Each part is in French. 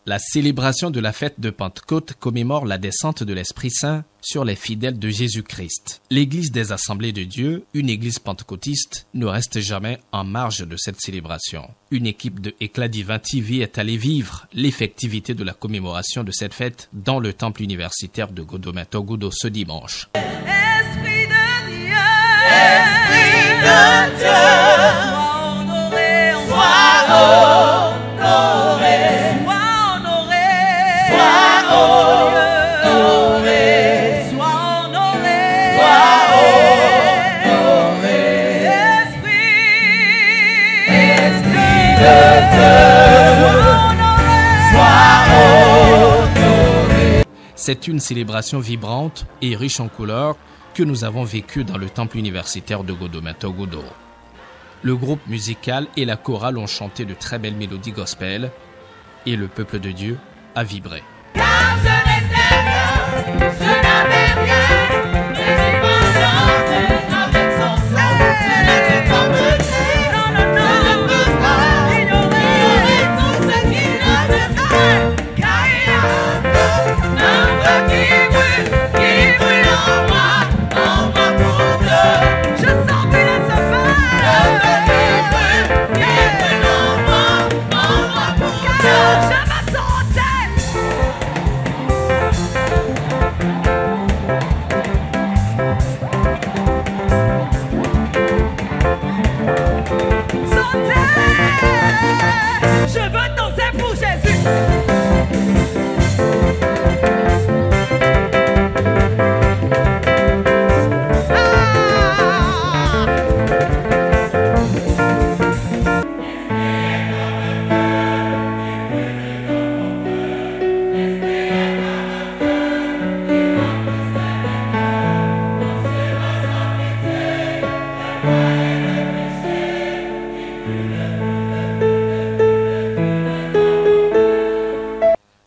La célébration de la fête de Pentecôte commémore la descente de l'Esprit Saint sur les fidèles de Jésus-Christ. L'Église des Assemblées de Dieu, une église pentecôtiste, ne reste jamais en marge de cette célébration. Une équipe de Éclat Divin TV est allée vivre l'effectivité de la commémoration de cette fête dans le temple universitaire de Godo-Metogodo ce dimanche. Esprit de Dieu, Esprit de Dieu, sois honoré, sois honoré. C'est une célébration vibrante et riche en couleurs que nous avons vécue dans le temple universitaire de Godo-Metogodo. Le groupe musical et la chorale ont chanté de très belles mélodies gospel et le peuple de Dieu a vibré. Car je n'étais rien, je n'avais rien, mais il m'a chanté avec son sang, je n'étais pas mené, non, non, non, je ne peux pas ignorer tout ce qu'il avait fait, car il y a un feu qui brûle en moi pour Dieu, je sens qu'il est ce feu, un feu qui brûle en moi pour Dieu, je me sentais. Je veux danser pour Jésus.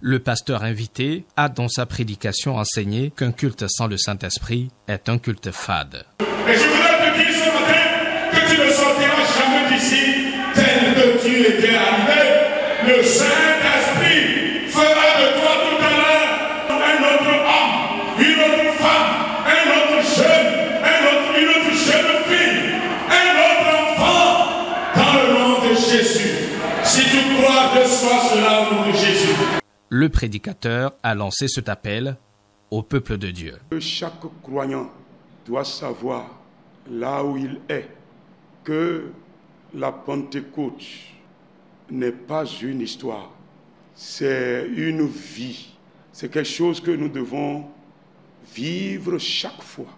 Le pasteur invité a dans sa prédication enseigné qu'un culte sans le Saint-Esprit est un culte fade. Et je voudrais te dire ce matin que tu ne sortiras jamais d'ici tel que tu étais arrivé. Le Saint-Esprit fera de toi tout à l'heure un autre homme, une autre femme, un autre jeune, une autre jeune fille, un autre enfant dans le nom de Jésus. Si tu crois, reçois cela au nom de Jésus. Le prédicateur a lancé cet appel au peuple de Dieu. Chaque croyant doit savoir là où il est que la Pentecôte n'est pas une histoire, c'est une vie. C'est quelque chose que nous devons vivre chaque fois.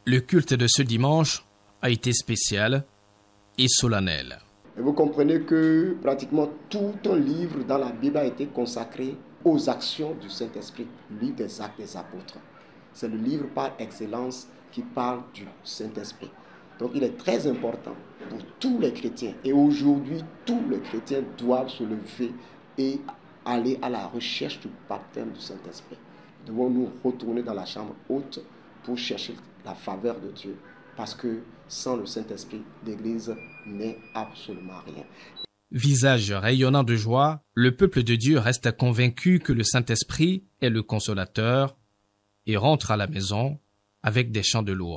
Le culte de ce dimanche a été spécial et solennel. Et vous comprenez que pratiquement tout un livre dans la Bible a été consacré aux actions du Saint-Esprit, le livre des Actes des Apôtres. C'est le livre par excellence qui parle du Saint-Esprit. Donc il est très important pour tous les chrétiens. Et aujourd'hui, tous les chrétiens doivent se lever et aller à la recherche du baptême du Saint-Esprit. Nous devons nous retourner dans la chambre haute pour chercher la faveur de Dieu. Parce que sans le Saint-Esprit, l'Église n'est absolument rien. Visage rayonnant de joie, le peuple de Dieu reste convaincu que le Saint-Esprit est le consolateur et rentre à la maison avec des chants de louange.